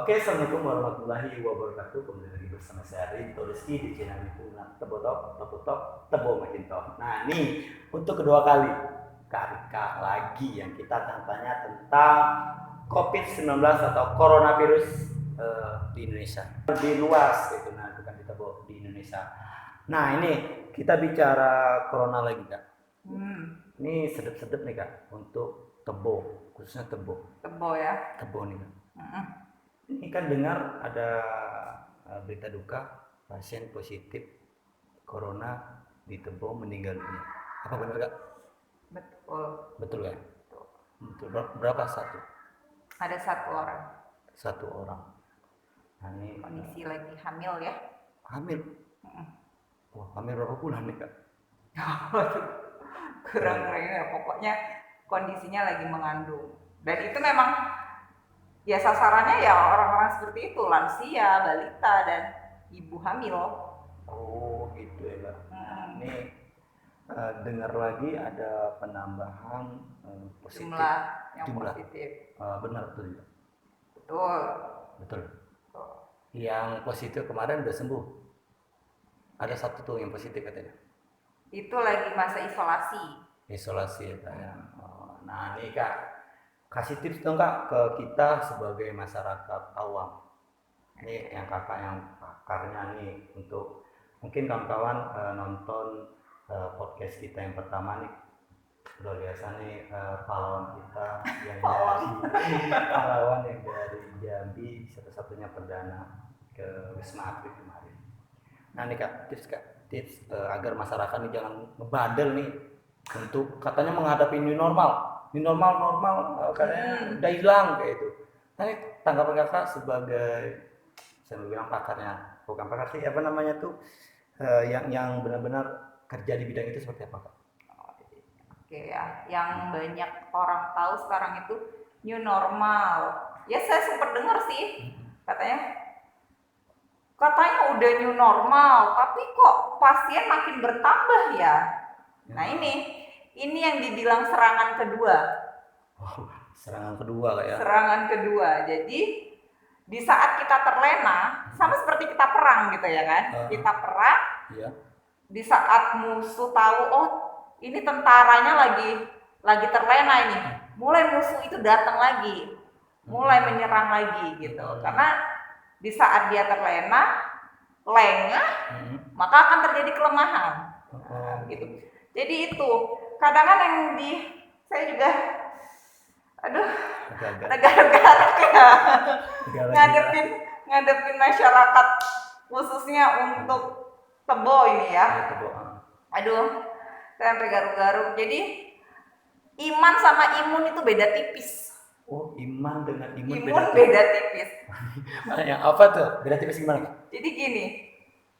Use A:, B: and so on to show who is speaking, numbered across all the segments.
A: Oke, assalamualaikum warahmatullahi wabarakatuh. Kembali lagi bersama saya Rinto Rizky di channel Lingkungan Tebotok, Tebo Makin Top. Nah, ini untuk kedua kali Karika lagi yang kita akan tanya tentang COVID-19 atau coronavirus di Indonesia. Lebih luas gitu, nah bukan di Tebo, di Indonesia. Nah, ini kita bicara corona lagi, Kak. Ini sedep-sedep nih, Kak, untuk Tebo, khususnya Tebo.
B: Tebo ya.
A: Tebo nih, Kak. Ini kan dengar ada berita duka pasien positif corona di Tebo meninggal dunia. Apa benar, Kak?
B: Betul.
A: Betul ya? Betul. Berapa satu?
B: Ada satu orang.
A: Satu orang. Nah, ini
B: Kondisi lagi hamil ya.
A: hamil. Wah, hamil berapa bulan nih, Kak?
B: Kurang ya. Pokoknya kondisinya lagi mengandung. Dan itu memang ya sasarannya ya orang-orang seperti itu, lansia, balita, dan ibu hamil.
A: Oh, gitu ya, Kak. Ini dengar lagi ada penambahan positif.
B: Jumlah yang positif.
A: Benar betul ya?
B: Betul.
A: Betul. Yang positif kemarin udah sembuh. Ada satu tuh yang positif katanya.
B: Itu lagi masa isolasi.
A: Isolasi ya, Kak ya. Nah, ini Kak, kasih tips dong, Kak, ke kita sebagai masyarakat awam. Ini yang Kakak yang pakarnya nih, untuk mungkin kawan-kawan nonton podcast kita yang pertama nih, luar biasa nih pahlawan kita yang pahlawan yang dari Jambi, satu-satunya perdana ke Wisma Atlet kemarin. Nah, nih Kak, tips agar masyarakat nih jangan ngebandel nih untuk katanya menghadapi new normal katanya udah hilang kayak itu. Nah, ini tanggapan Kakak sebagai, saya bilang pakarnya, bukan pakar sih, apa namanya tuh, yang benar-benar kerja di bidang itu seperti apa, Kak?
B: Oke ya, yang banyak orang tahu sekarang itu new normal. Ya saya sempat dengar sih, katanya udah new normal, tapi kok pasien makin bertambah ya. Nah ini yang dibilang serangan kedua.
A: Oh, serangan kedua, Kak ya?
B: Serangan kedua. Jadi di saat kita terlena, sama seperti kita perang gitu ya kan? Kita perang.
A: Iya.
B: Di saat musuh tahu, oh ini tentaranya lagi terlena ini, mulai musuh itu datang lagi, mulai menyerang lagi gitu. Karena di saat dia terlena, lengah, maka akan terjadi kelemahan. Nah, gitu. Jadi itu kadang-kadang saya juga garuk-garuk ya ngadepin masyarakat khususnya untuk Tebo ini ya. Aduh, saya sampai garuk-garuk. Jadi iman sama imun itu beda tipis.
A: Oh, iman dengan imun
B: beda tipis.
A: Yang apa tuh? Beda tipis gimana?
B: Jadi gini,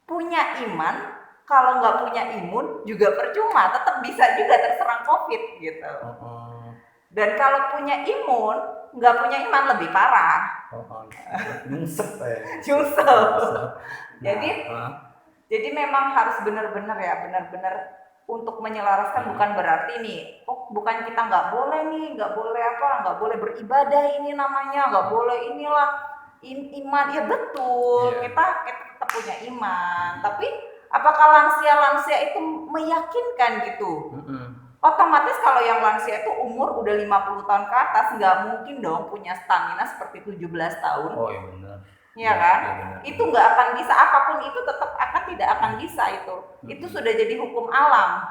B: punya iman kalau nggak punya imun juga percuma, tetap bisa juga terserang COVID gitu. Dan kalau punya imun, nggak punya iman lebih parah. Nyungsep. Jadi memang harus benar-benar untuk menyelaraskan, bukan berarti nih, bukan kita nggak boleh beribadah ini namanya, nggak boleh inilah iman. Ya betul, kita tetap punya iman. Tapi apakah lansia itu meyakinkan gitu? Otomatis kalau yang lansia itu umur udah 50 tahun ke atas, nggak mungkin dong punya stamina seperti 17 tahun.
A: Oh iya benar.
B: Iya kan? Itu nggak akan bisa, apapun itu tidak akan bisa itu. Itu sudah jadi hukum alam.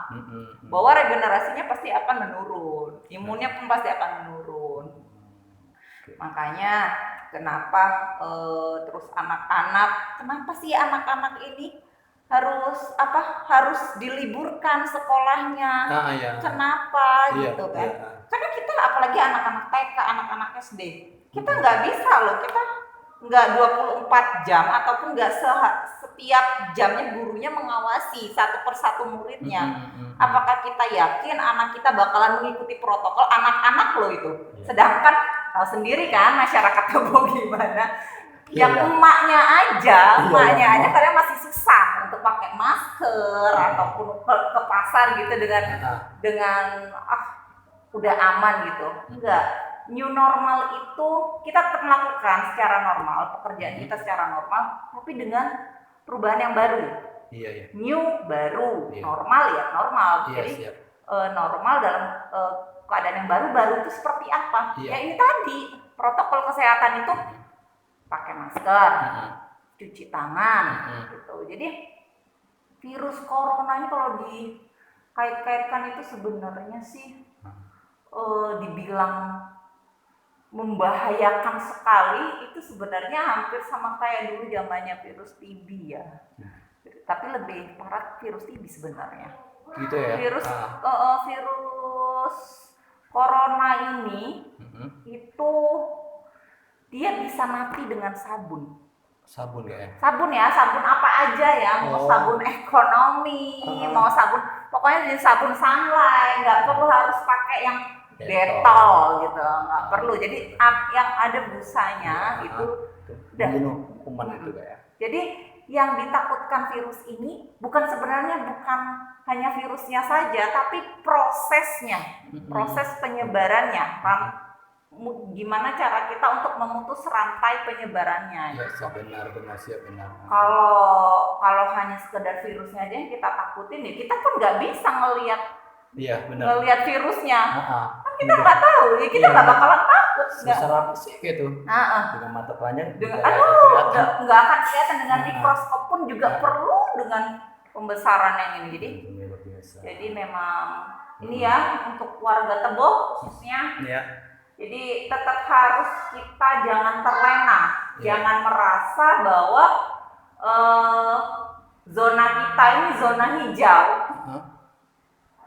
B: Bahwa regenerasinya pasti akan menurun, imunnya pun pasti akan menurun. Makanya kenapa terus kenapa sih anak-anak ini harus diliburkan sekolahnya? Kenapa gitu kan? Karena kita apalagi anak-anak TK, anak-anak SD, kita nggak bisa loh, kita nggak 24 jam ataupun nggak setiap jamnya gurunya mengawasi satu persatu muridnya. Apakah kita yakin anak kita bakalan mengikuti protokol? Anak-anak loh itu. Sedangkan tahu sendiri kan masyarakat Tebo gimana? Yang emaknya aja kadang masih susah untuk pakai masker ataupun ke pasar gitu dengan udah aman gitu. Enggak. new normal itu kita tetap melakukan secara normal pekerjaan kita secara normal, tapi dengan perubahan yang baru.
A: Iya.
B: New baru, normal ya normal. Jadi normal dalam keadaan yang baru itu seperti apa? Ya ini tadi protokol kesehatan itu pakai masker, cuci tangan, gitu. Jadi virus corona ini kalau dikait-kaitkan itu sebenarnya sih dibilang membahayakan sekali, itu sebenarnya hampir sama kayak dulu zamannya virus TB ya. Tapi lebih parah virus TB sebenarnya.
A: Gitu ya.
B: Virus corona ini itu dia bisa mati dengan sabun.
A: Sabun ya?
B: Sabun ya, sabun apa aja ya, mau sabun ekonomi, mau sabun, pokoknya jadi sabun Sunlight, nggak perlu harus pakai yang Dettol gitu, nggak perlu. Jadi yang ada busanya itu udah
A: kuman itu ya.
B: Jadi yang ditakutkan virus ini sebenarnya bukan hanya virusnya saja, tapi prosesnya, proses penyebarannya. Gimana cara kita untuk memutus rantai penyebarannya?
A: Ya, benar.
B: Kalau hanya sekedar virusnya aja yang kita takutin, ya kita pun nggak bisa ngelihat virusnya. Kan kita nggak tahu, ya kita nggak bakalan takut.
A: Sebesar apa sih gitu? Dengan mata telanjang
B: nggak akan kelihatan, dengan mikroskop pun juga perlu dengan pembesaran yang ini. Jadi memang ini ya untuk warga Tebo khususnya. Jadi tetap harus kita jangan terlena, jangan merasa bahwa zona kita ini zona hijau.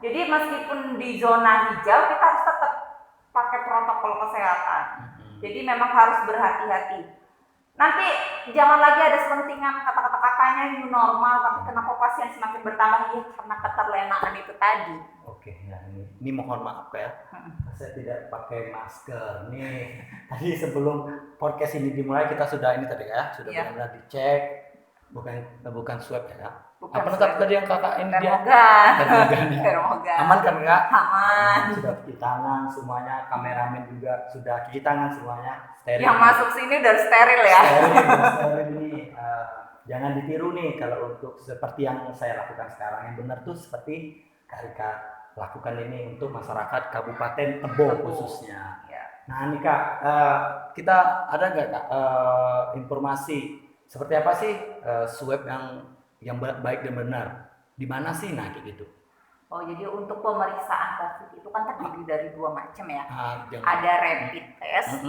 B: Jadi meskipun di zona hijau kita harus tetap pakai protokol kesehatan. Jadi memang harus berhati-hati. Nanti jangan lagi ada selentingan kata-kata katanya new normal, tapi kenapa pasien semakin bertambah? Ya karena keterlenaan itu tadi.
A: Oke, ya ini mohon maaf ya, saya tidak pakai masker nih. Tadi sebelum podcast ini dimulai kita sudah sudah benar-benar dicek, bukan swab ya. Apa tadi yang kakak ini
B: termogan.
A: Aman kan Kak?
B: Aman.
A: Sudah cuci tangan semuanya, kameramen juga sudah cuci tangan semuanya. Steril.
B: Yang masuk sini udah steril ya.
A: Steril ini. Jangan ditiru nih kalau untuk seperti yang saya lakukan sekarang. Yang benar tuh seperti Kak Rika lakukan ini untuk masyarakat Kabupaten Tebo khususnya. Nah ini Kak, kita ada nggak Kak informasi seperti apa sih swab yang baik dan benar? Di mana sih kayak gitu?
B: Oh, jadi untuk pemeriksaan COVID itu kan terdiri dari 2 macam ya. Ada rapid test,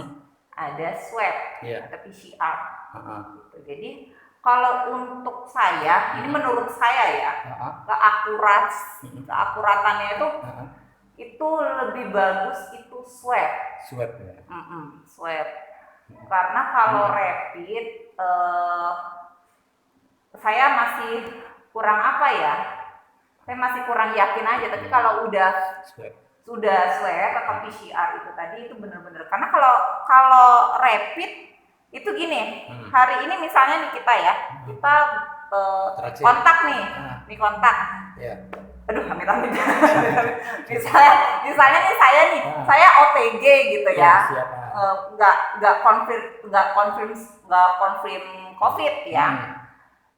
B: ada swab atau PCR. Gitu. Jadi kalau untuk saya, ini menurut saya ya, keakuratannya itu lebih bagus itu swab.
A: Swab ya.
B: Swab. Karena kalau rapid saya masih kurang saya masih kurang yakin aja. Tapi kalau sudah swab atau PCR itu tadi itu benar-benar, karena kalau rapid itu gini, hari ini misalnya nih kita kontak nih, kontak. Aduh, amit-amit. misalnya nih saya OTG gitu ya, nggak confirm COVID ya.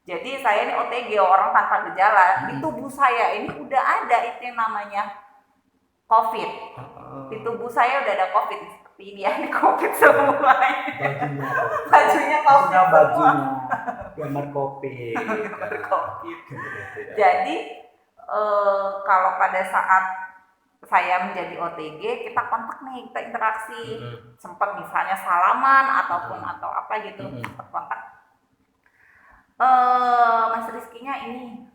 B: Jadi saya ini OTG, orang tanpa gejala. Di tubuh saya ini udah ada itu yang namanya COVID. Di tubuh saya udah ada COVID. Seperti ini ya, ini COVID semuanya. Bajunya COVID semua.
A: Gambar COVID.
B: Jadi kalau pada saat saya menjadi OTG, kita kontak nih, kita interaksi. Sempat misalnya salaman ataupun atau apa gitu, sempat kontak. Mas Rizky-nya ini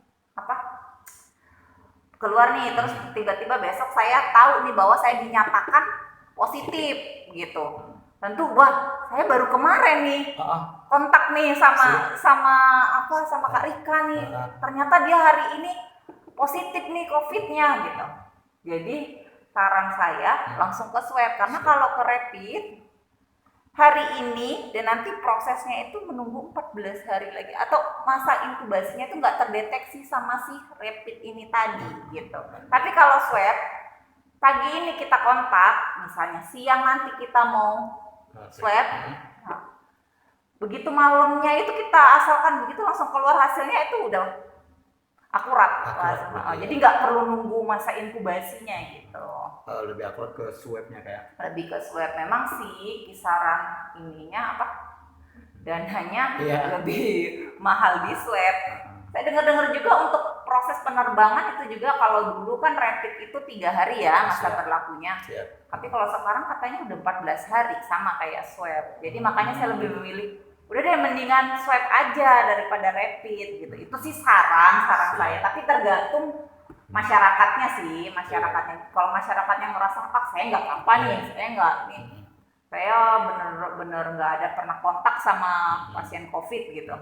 B: keluar nih, terus tiba-tiba besok saya tahu nih bahwa saya dinyatakan positif gitu. Tentu saya baru kemarin nih kontak nih sama Kak Rika nih. Ternyata dia hari ini positif nih COVID-nya gitu. Jadi saran saya langsung ke swab, karena kalau ke rapid hari ini dan nanti prosesnya itu menunggu 14 hari lagi, atau masa inkubasinya itu nggak terdeteksi sama si rapid ini tadi gitu. Tapi kalau swab pagi ini kita kontak, misalnya siang nanti kita mau swab, nah, begitu malamnya itu kita asalkan begitu langsung keluar hasilnya itu udah akurat. Jadi nggak perlu nunggu masa inkubasinya gitu.
A: Lebih akurat ke swabnya kayak.
B: Lebih ke swab, memang sih kisaran ininya apa? Dananya lebih mahal di swab. Saya dengar juga untuk proses penerbangan itu juga kalau dulu kan rapid itu 3 hari ya masa berlakunya. Tapi kalau sekarang katanya udah 14 hari sama kayak swab. Jadi makanya saya lebih memilih udah deh mendingan swab aja daripada rapid gitu. Itu sih saran saya. Tapi tergantung masyarakatnya sih, masyarakatnya. Kalau masyarakatnya merasa saya nggak kampanye, saya nggak nih. Saya bener-bener nggak ada pernah kontak sama pasien COVID gitu.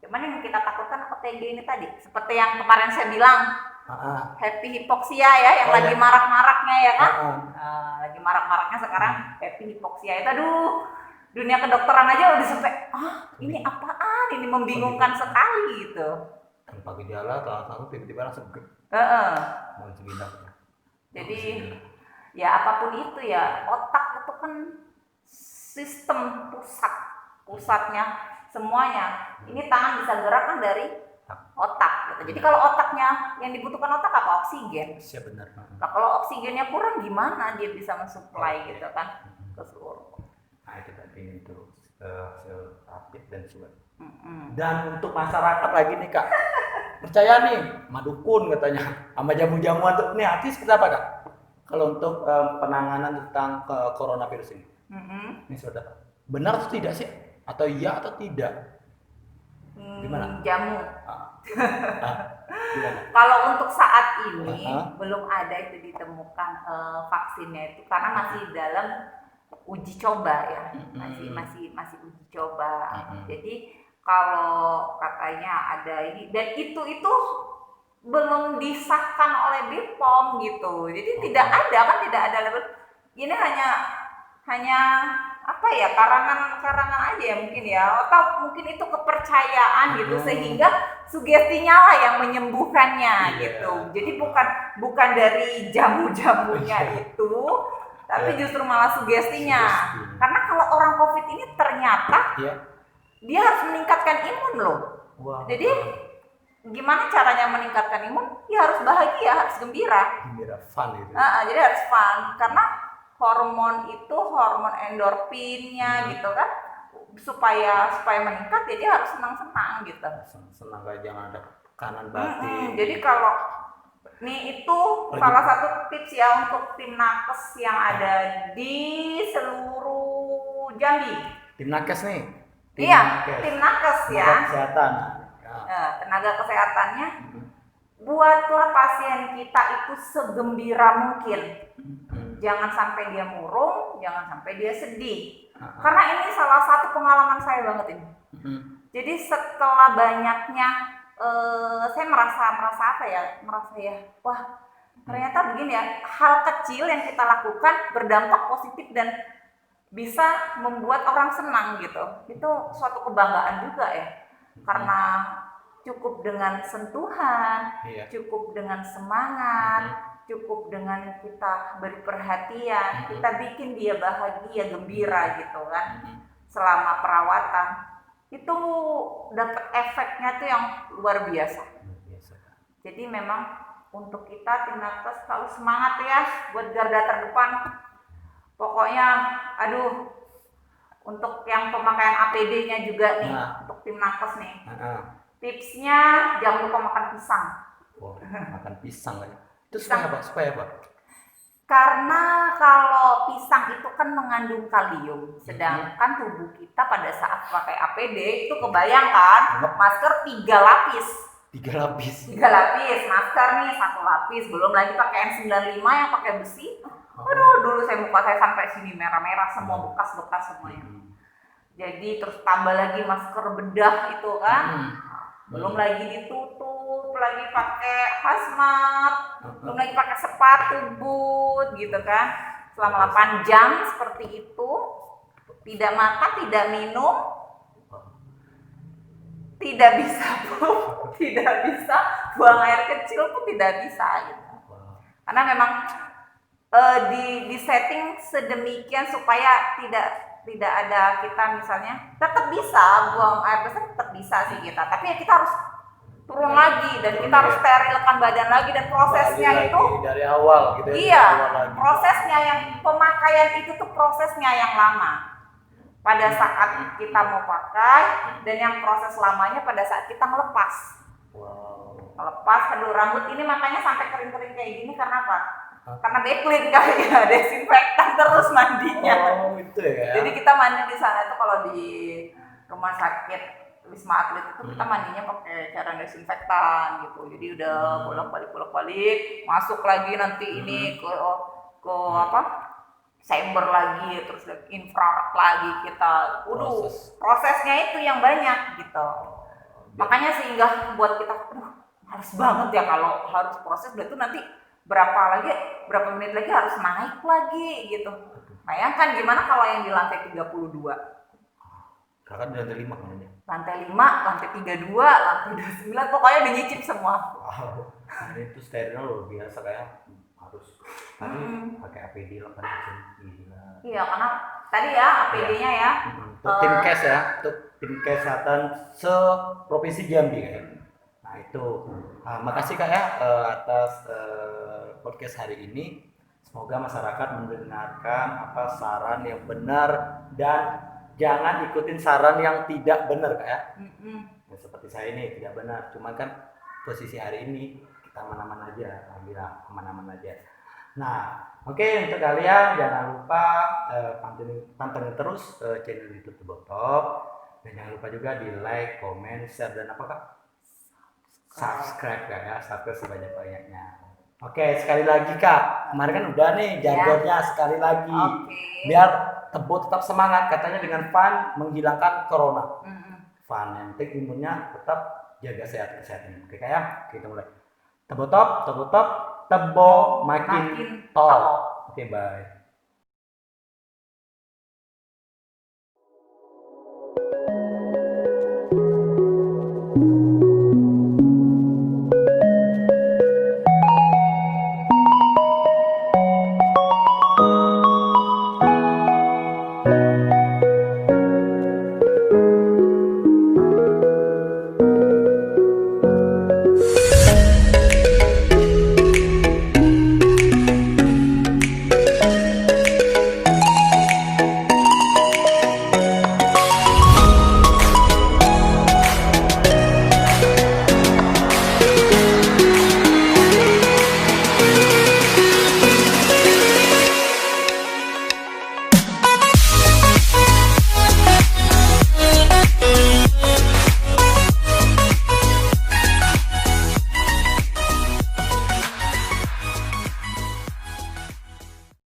B: Cuman yang kita takutkan OTG ini tadi, seperti yang kemarin saya bilang, happy hipoksia ya, yang lagi marak-maraknya ya kan, lagi marak-maraknya sekarang happy hipoksia itu, aduh, dunia kedokteran aja udah sampai, ini apaan, ini membingungkan sekali gitu.
A: Tanpa gejala, langsung tiba-tiba langsung
B: Jadi ya apapun itu ya, otak itu kan sistem pusatnya semuanya. Ini tangan bisa gerak kan dari otak gitu. Jadi kalau otaknya yang dibutuhkan otak apa? Oksigen.
A: Siap, benar.
B: Nah, kalau oksigennya kurang gimana dia bisa mensuplai gitu kan ke seluruh.
A: Nah, itu tadi itu hasil rapid dan swab. Dan untuk masyarakat lagi nih Kak, percaya nih madukun katanya sama jamu-jamuan tuh nih artis seperti apa Kak? Kalau untuk penanganan tentang coronavirus ini, ini sudah benar atau tidak sih? Atau iya atau tidak? Gimana?
B: Jamu.
A: Gimana?
B: Kalau untuk saat ini belum ada itu ditemukan vaksinnya itu karena masih dalam uji coba ya, masih uji coba. Jadi kalau katanya ada ini dan itu belum disahkan oleh BPOM gitu. Jadi tidak ada level. Ini hanya apa ya, karangan aja ya mungkin ya, atau mungkin itu kepercayaan gitu sehingga sugestinya lah yang menyembuhkannya gitu. Jadi bukan dari jamu-jamunya itu, tapi justru malah sugestinya. Karena kalau orang COVID ini ternyata dia harus meningkatkan imun loh. Jadi gimana caranya meningkatkan imun? Ya harus bahagia, harus gembira.
A: Fun gitu.
B: Jadi harus fun karena hormon endorfinnya gitu kan, supaya meningkat jadi harus senang-senang gitu.
A: Senang kayak jangan ada tekanan batin.
B: Jadi kalau nih itu salah satu tips ya untuk tim nakes yang ada di seluruh Jambi.
A: Tim nakes nih.
B: Tim nakes ya.
A: Kesehatan.
B: Tenaga kesehatannya buatlah pasien kita itu segembira mungkin. Jangan sampai dia murung, jangan sampai dia sedih. Karena ini salah satu pengalaman saya banget ini. Jadi setelah banyaknya, saya merasa wah ternyata begini ya, hal kecil yang kita lakukan berdampak positif dan bisa membuat orang senang gitu. Itu suatu kebanggaan juga ya. Karena cukup dengan sentuhan, cukup dengan semangat, cukup dengan kita beri perhatian, kita bikin dia bahagia, gembira gitu kan. Selama perawatan itu dapat efeknya tuh yang luar biasa. Jadi memang untuk kita tim nakes selalu semangat ya buat garda terdepan. Pokoknya untuk yang pemakaian APD-nya juga nih, untuk tim nakes nih. Tipsnya jangan lupa makan pisang.
A: Makan pisang kan. Itu supaya apa?
B: Karena kalau pisang itu kan mengandung kalium, sedangkan tubuh kita pada saat pakai APD itu kebayangkan masker 3 lapis.
A: 3 lapis.
B: 3 lapis, masker nih 1 lapis, belum lagi pakai N95 yang pakai besi. Dulu muka saya sampai sini merah-merah semua, bekas-bekas semuanya. Jadi terus tambah lagi masker bedah itu kan. Belum lagi ditutup, lagi pakai hazmat, belum lagi pakai sepatu boot gitu kan. Selama 8 jam seperti itu, tidak makan, tidak minum, tidak bisa tidak bisa buang air kecil pun tidak bisa gitu. Karena memang di setting sedemikian supaya tidak ada kita misalnya tetap bisa buang air besar, tetap bisa sih kita, tapi ya kita harus turun lagi dan kita harus sterilkan badan lagi, dan prosesnya
A: Balik
B: itu
A: lagi dari awal gitu ya.
B: iya,
A: dari awal lagi.
B: prosesnya yang pemakaian itu tuh prosesnya yang lama pada saat kita mau pakai, dan yang proses lamanya pada saat kita melepas. Melepas, aduh rambut ini makanya sampai kering-kering kayak gini karena apa? Karena backclean kali ya, desinfektan terus mandinya.
A: Oh itu ya.
B: Jadi kita mandi di sana itu kalau di rumah sakit Wisma Atlet itu kita mandinya pakai cairan desinfektan gitu. Jadi udah bolak-balik, masuk lagi nanti ini ke apa? Chamber lagi, terus infrared lagi kita. Prosesnya itu yang banyak gitu. Makanya sehingga buat kita, harus banget ya kalau harus proses, berarti nanti berapa menit lagi harus naik lagi gitu. Bayangkan gimana kalau yang di lantai 32.
A: Kakak di lantai 5 kan ya?
B: Lantai 5, lantai 32, lantai 29, pokoknya udah nyicip semua.
A: Wow, ini tuh sterilnya luar biasa, kayak harus tadi pakai APD 8 gila.
B: Iya, karena tadi ya APD-nya ya.
A: Untuk tim kes ya, untuk tim kesehatan se-provinsi Jambi ya. Nah itu, makasih Kak ya atas podcast hari ini. Semoga masyarakat mendengarkan apa saran yang benar dan jangan ikutin saran yang tidak benar Kak ya. Nah, seperti saya ini tidak benar, cuma kan posisi hari ini kita aman-aman aja, alhamdulillah aman-aman aja. Nah, oke, untuk kalian jangan lupa pantengin terus channel YouTube Tebotop, dan jangan lupa juga di like, comment, share, dan apa Kak? Subscribe Kak ya, subscribe sebanyak-banyaknya. Oke, sekali lagi Kak, kemarin kan udah nih jargonnya sekali lagi. Biar Tebo tetap semangat, katanya dengan fun menghilangkan corona. Fun, yang penting imunnya tetap jaga kesehatan. Oke Kak ya, kita mulai. Tebo top, Tebo makin top. Oke, bye.